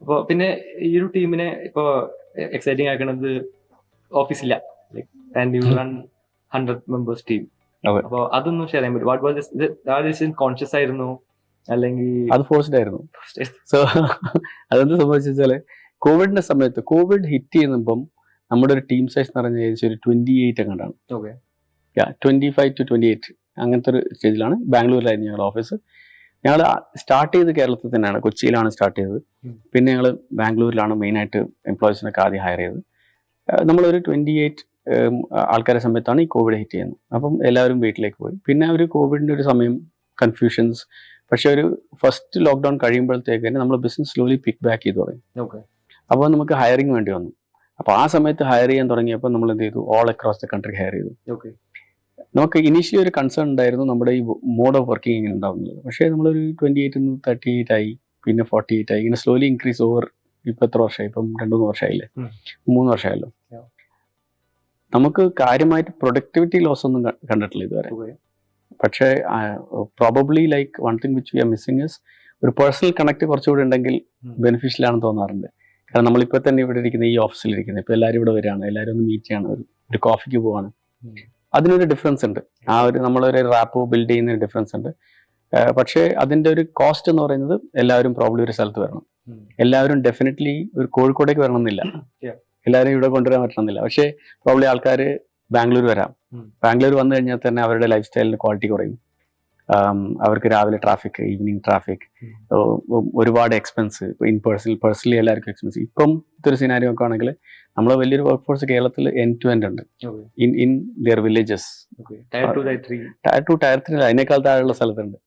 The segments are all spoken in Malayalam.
അപ്പൊ പിന്നെ ഈ ഒരു ടീമിനെ ഇപ്പൊ എക്സൈറ്റിംഗ് ആക്കണത് ഓഫീസില്ല, like and you run 100 members team. അപ്പൊ അതൊന്നും ഷെയർ ചെയ്യാൻ പറ്റും. വാട്ട് വാസ് കോൺഷ്യസ് ആയിരുന്നു അല്ലെങ്കിൽ അത് ഫോഴ്സ്ഡ് ആയിരുന്നു? സോ അതെന്ത് സംഭവിച്ചാല് കോവിഡിന്റെ സമയത്ത് കോവിഡ് ഹിറ്റ് ചെയ്യുമ്പം നമ്മുടെ ഒരു ടീം സൈസ് എന്ന് പറഞ്ഞ ഏകദേശം ഒരു 28 എങ്ങാണ്ടാണ്. 25 to 28 അങ്ങനത്തെ ഒരു സ്റ്റേജിലാണ്. ബാംഗ്ലൂരിലായിരുന്നു ഞങ്ങളുടെ ഓഫീസ്. ഞങ്ങൾ സ്റ്റാർട്ട് ചെയ്ത് കേരളത്തിൽ തന്നെയാണ്, കൊച്ചിയിലാണ് സ്റ്റാർട്ട് ചെയ്തത്. പിന്നെ ഞങ്ങൾ ബാംഗ്ലൂരിലാണ് മെയിനായിട്ട് എംപ്ലോയീസിനൊക്കെ ആദ്യം ഹയർ ചെയ്തത്. നമ്മളൊരു 28 ആൾക്കാരെ സമയത്താണ് ഈ കോവിഡ് ഹിറ്റ് ചെയ്യുന്നത്. അപ്പം എല്ലാവരും വീട്ടിലേക്ക് പോയി. പിന്നെ ഒരു കോവിഡിൻ്റെ ഒരു സമയം, കൺഫ്യൂഷൻസ്. പക്ഷെ ഒരു ഫസ്റ്റ് ലോക്ക്ഡൗൺ കഴിയുമ്പോഴത്തേക്ക് തന്നെ നമ്മൾ ബിസിനസ് സ്ലോലി പിക്ക് ബാക്ക് ചെയ്ത് തുടങ്ങി. അപ്പോൾ നമുക്ക് ഹയറിങ് വേണ്ടി വന്നു. അപ്പോൾ ആ സമയത്ത് ഹയർ ചെയ്യാൻ തുടങ്ങിയപ്പോൾ നമ്മൾ എന്ത് ചെയ്തു, all across the country higher ചെയ്തു. നമുക്ക് ഇനീഷ്യലി ഒരു കൺസേൺ ഉണ്ടായിരുന്നു നമ്മുടെ ഈ മോഡ് ഓഫ് വർക്കിംഗ് ഇങ്ങനെ ഉണ്ടാവുന്നത്. പക്ഷേ നമ്മളൊരു 28 38 ആയി, പിന്നെ 48 ആയി, ഇങ്ങനെ സ്ലോലി ഇൻക്രീസ് ഓവർ. ഇപ്പം എത്ര വർഷമായി? ഇപ്പം 2-3 വർഷമായില്ലേ, 3 വർഷമായല്ലോ. നമുക്ക് കാര്യമായിട്ട് പ്രൊഡക്ടിവിറ്റി ലോസ് ഒന്നും കണ്ടിട്ടില്ല ഇതുവരെ. പക്ഷേ probably like one thing which we R missing is ഒരു പേഴ്സണൽ കണക്ട് കുറച്ചുകൂടി ഉണ്ടെങ്കിൽ ബെനിഫിഷ്യൽ ആണെന്ന് തോന്നാറുണ്ട്. കാരണം നമ്മളിപ്പോൾ തന്നെ ഇവിടെ ഇരിക്കുന്ന ഈ ഓഫീസിലിരിക്കുന്നത്, ഇപ്പോൾ എല്ലാവരും ഇവിടെ വരികയാണ്, എല്ലാവരും ഒന്ന് മീറ്റ് ചെയ്യാണ്, ഒരു കോഫിക്ക് പോവാണ്. അതിനൊരു ഡിഫറൻസ് ഉണ്ട്. ആ ഒരു നമ്മളൊരു റാപ്പോ ബിൽഡ് ചെയ്യുന്ന ഡിഫറൻസ് ഉണ്ട്. പക്ഷേ അതിൻ്റെ ഒരു കോസ്റ്റ് എന്ന് പറയുന്നത് എല്ലാവരും പ്രോബ്ലി ഒരു സ്ഥലത്ത് വരണം. എല്ലാവരും ഡെഫിനറ്റ്ലി ഒരു കോഴിക്കോടേക്ക് വരണമെന്നില്ല, എല്ലാവരും ഇവിടെ കൊണ്ടുവരാൻ പറ്റണമെന്നില്ല. പക്ഷേ പ്രോബ്ലി ആൾക്കാർ ബാംഗ്ലൂർ വരാം. ബാംഗ്ലൂർ വന്നു കഴിഞ്ഞാൽ തന്നെ അവരുടെ ലൈഫ് സ്റ്റൈലിന് ക്വാളിറ്റി കുറയും. അവർക്ക് രാവിലെ ട്രാഫിക്, ഈവനിങ് ട്രാഫിക്, ഒരുപാട് എക്സ്പെൻസ്, പേഴ്സണലി എല്ലാവർക്കും എക്സ്പെൻസ്. ഇപ്പം ഇതൊരു സിനാരിയോ ഒക്കെ ആണെങ്കിൽ നമ്മൾ വലിയൊരു വർക്ക് ഫോഴ്സ് കേരളത്തിൽ എൻഡ് ടു എൻഡ് ഉണ്ട് in their villages. Tier 2 tier 3 അതിനേക്കാൾ താഴെയുള്ള സ്ഥലത്തുണ്ട്.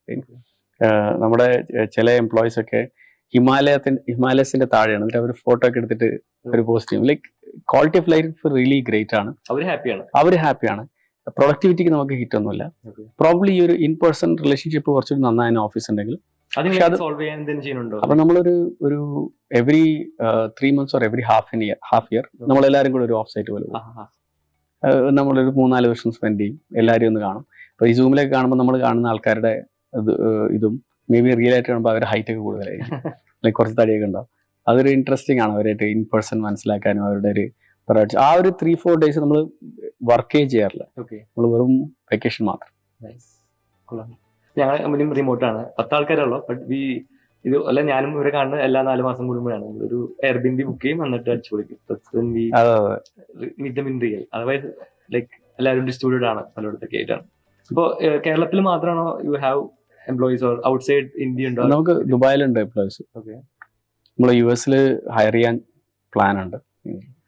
നമ്മുടെ ചില എംപ്ലോയീസ് ഒക്കെ ഹിമാലയസിന്റെ താഴെയാണ്. എന്നിട്ട് അവർ ഫോട്ടോ ഒക്കെ എടുത്തിട്ട് ഒരു പോസ്റ്റ് ചെയ്യും. Like quality of life really great ആണ്. അവർ ഹാപ്പിയാണ്. പ്രൊഡക്ടിവിറ്റിക്ക് നമുക്ക് ഹിറ്റ് ഒന്നുമില്ല. പ്രോബ്ലി ഈ ഒരു ഇൻ പേഴ്സൺ റിലേഷൻഷിപ്പ് കുറച്ചുകൂടി നന്നായി ഓഫീസ് ഉണ്ടെങ്കിൽ. അപ്പൊ നമ്മളൊരു every 3 months or every half year നമ്മളെല്ലാവരും കൂടെ ഒരു ഓഫ് സൈറ്റ് പോലെ പോകും. നമ്മളൊരു 3-4 വർഷം സ്പെൻഡ് ചെയ്യും, എല്ലാവരും ഒന്ന് കാണും. അപ്പൊ ഈ സൂമിലൊക്കെ കാണുമ്പോൾ നമ്മൾ കാണുന്ന ആൾക്കാരുടെ ഇതും മേ ബി റിയൽ ആയിട്ട് കാണുമ്പോൾ അവരുടെ ഹൈറ്റ് ഒക്കെ കൂടുതലായിരിക്കും, ലൈക്ക് കുറച്ച് തടിയൊക്കെ ഉണ്ടാവും. അതൊരു ഇൻട്രസ്റ്റിംഗ് ആണ് അവരായിട്ട് ഇൻ പേഴ്സൺ മനസ്സിലാക്കാനും. അവരുടെ ഒരു ആ ഒരു 3-4 days നമ്മൾ വർക്ക് ചെയ്യാറില്ല, നമ്മൾ വെറും വെക്കേഷൻ മാത്രം. ഞങ്ങൾ റിമോട്ടാണ്, 10 ആൾക്കാരുള്ളൂ. ബട്ട് ഇത് അല്ല, ഞാനും ഇവരെ കാണുന്നത് എല്ലാ 4 മാസം കൂടുമ്പോഴാണ്. ഒരു എയർബിൻബി ബുക്ക് ചെയ്യും, എന്നിട്ട് അടിച്ചു പൊളിക്കും. അതർവൈസ് ലൈക്ക് എല്ലാവരും ഡിസ്ട്രിബ്യൂട്ടഡ് ആണ് പലയിടത്തൊക്കെ ആയിട്ടാണ്. ഇപ്പൊ കേരളത്തിൽ മാത്രമാണോ you have employees or outside India ഉണ്ടോ? നമുക്ക് ദുബായിലുണ്ട് എംപ്ലോയീസ്. നമ്മൾ US ഹയർ ചെയ്യാൻ പ്ലാൻ ഉണ്ട്.